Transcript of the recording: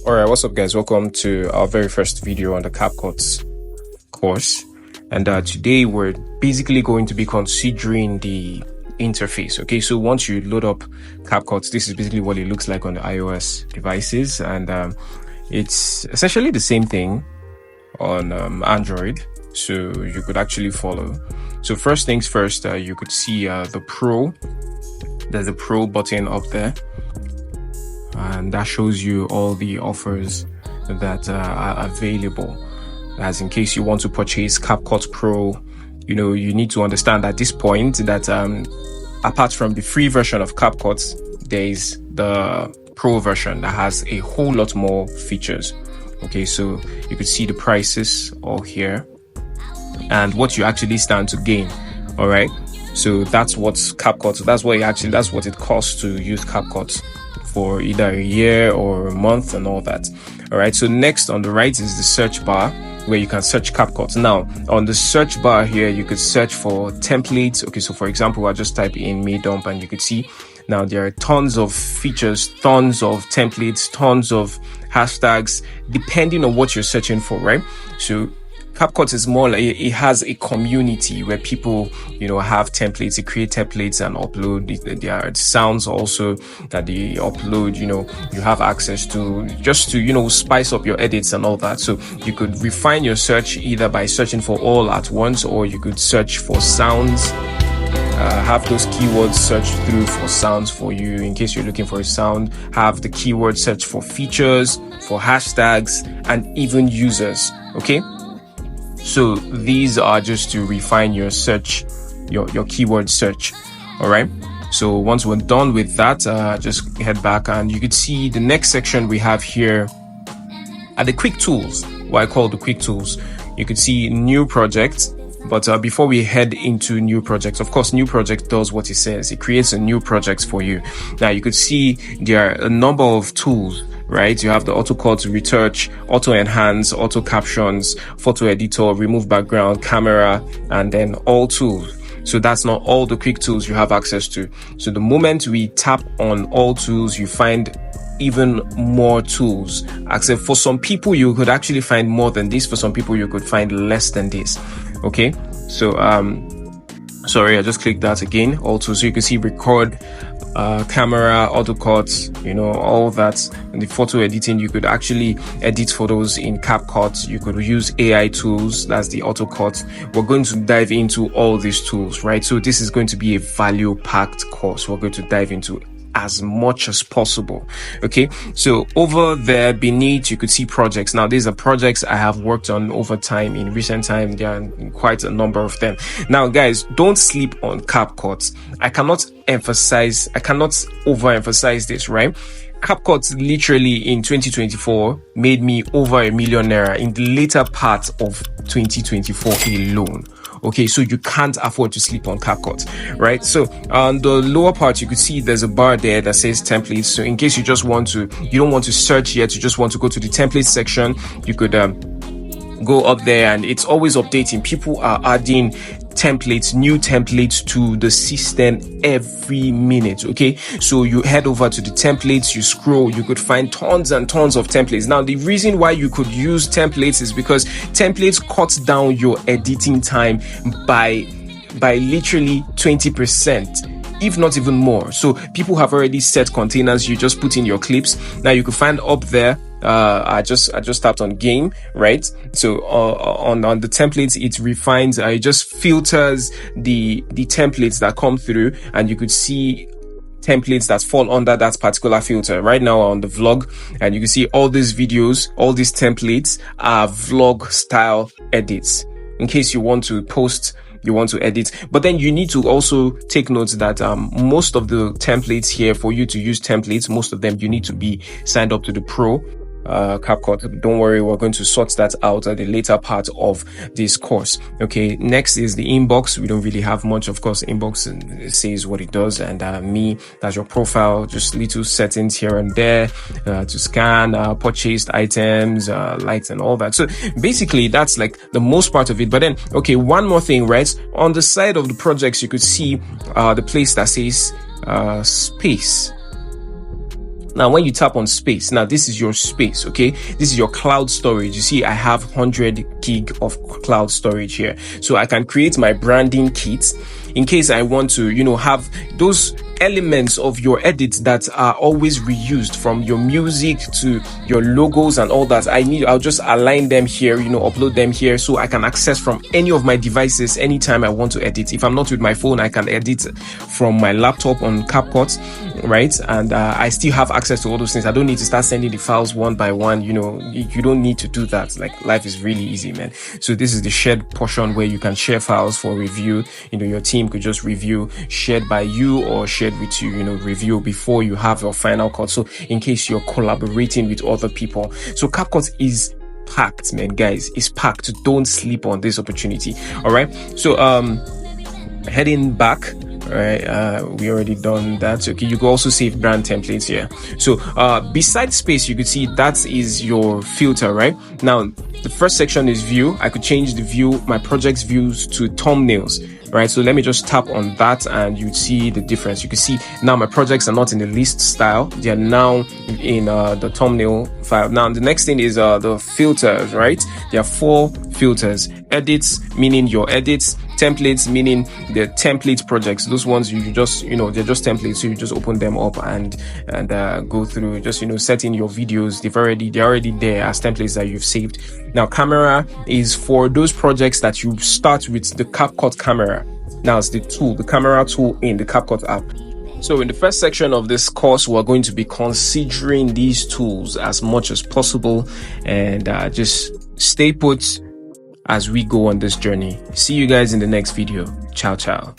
Alright, what's up guys? Welcome to our very first video on the CapCut course. And today we're basically going to be considering the interface. Okay, so once you load up CapCut, this is basically what it looks like on the iOS devices. And it's essentially the same thing on Android. So you could actually follow. So first things first, you could see the Pro. There's a Pro button up there. And that shows you all the offers that are available. As in case you want to purchase CapCut Pro, you need to understand at this point that apart from the free version of CapCut, there is the Pro version that has a whole lot more features. Okay, so you could see the prices all here and what you actually stand to gain. All right, so that's what's CapCut. That's what it costs to use CapCut for either a year or a month and all that. All right, so next on the right is the search bar where you can search CapCut. Now on the search bar here, you could search for templates. Okay, so for example, I'll just type in Maydump and you could see now there are tons of features, tons of templates, tons of hashtags, depending on what you're searching for, right? So CapCut is more like it has a community where people, have templates, they create templates and upload. There are sounds also that they upload, you have access to just to, spice up your edits and all that. So you could refine your search either by searching for all at once, or you could search for sounds. Have those keywords search through for sounds for you in case you're looking for a sound. Have the keyword search for features, for hashtags, and even users. Okay. So these are just to refine your search, your keyword search. All right. So once we're done with that, just head back and you could see the next section we have here are the quick tools, what I call the quick tools. You could see new projects. But before we head into new projects, of course, new project does what it says. It creates a new project for you. Now you could see there are a number of tools, right? You have the auto cut, retouch, auto enhance, auto captions, photo editor, remove background, camera, and then all tools. So that's not all the quick tools you have access to. So the moment we tap on all tools, you find even more tools. Except for some people, you could actually find more than this. For some people, you could find less than this. Okay, so sorry, I just clicked that again. Also, so you can see record, camera, auto cuts, all that. And the photo editing, you could actually edit photos in CapCut. You could use AI tools, that's the auto cut. We're going to dive into all these tools, right? So this is going to be a value packed course. We're going to dive into as much as possible. Okay, so over there beneath you could see projects. Now these are projects I have worked on over time. In recent time, there are quite a number of them. Now guys, don't sleep on CapCut. I cannot overemphasize this, right? CapCut literally in 2024 made me over $1 million in the later part of 2024 alone. Okay, so you can't afford to sleep on CapCut, right? So on the lower part, you could see there's a bar there that says templates. So in case you don't want to search yet, you just want to go to the templates section, you could go up there and it's always updating. People are adding templates, new templates to the system every minute. Okay, so you head over to the templates, you scroll, you could find tons and tons of templates. Now the reason why you could use templates is because templates cut down your editing time by literally 20%, if not even more. So people have already set containers, you just put in your clips. Now you could find up there, I just tapped on game, right? So on the templates, it refines, it just filters the templates that come through, and you could see templates that fall under that particular filter. Right now on the vlog, and you can see all these videos, all these templates are vlog style edits. In case you want to post, you want to edit, but then you need to also take note that most of the templates here, for you to use templates, most of them you need to be signed up to the Pro CapCut. Don't worry, we're going to sort that out at the later part of this course. Okay, next is the inbox. We don't really have much, of course. Inbox says what it does, and me, that's your profile, just little settings here and there to scan purchased items, lights and all that. So basically that's like the most part of it. But then, okay, one more thing, right? On the side of the projects, you could see the place that says space. Now, when you tap on space, now this is your space, okay? This is your cloud storage. You see, I have 100 gig of cloud storage here. So I can create my branding kit in case I want to, have those elements of your edits that are always reused, from your music to your logos and all that. I'll just align them here, upload them here so I can access from any of my devices anytime I want to edit. If I'm not with my phone, I can edit from my laptop on CapCut, right? And I still have access to all those things. I don't need to start sending the files one by one. You don't need to do that. Like, life is really easy, man. So this is the shared portion where you can share files for review. Your team could just review, shared by you or shared with you, review before you have your final cut. So in case you're collaborating with other people. So CapCut is packed, man, guys. It's packed. Don't sleep on this opportunity. All right. So heading back. All right, we already done that. Okay, you can also save brand templates here. So beside space, you could see that is your filter, right? Now the first section is view. I could change the view, my project's views, to thumbnails, right? So let me just tap on that and you see the difference. You can see now my projects are not in the list style. They are now in the thumbnail file. Now the next thing is the filters, right? There are 4 filters. Edits, meaning your edits. Templates, meaning the template projects. Those ones you just, they're just templates. So you just open them up and go through, just, set in your videos. They're already there as templates that you've saved. Now camera is for those projects that you start with the CapCut camera. Now it's the camera tool in the CapCut app. So in the first section of this course, we're going to be considering these tools as much as possible, and just stay put as we go on this journey. See you guys in the next video. Ciao, ciao.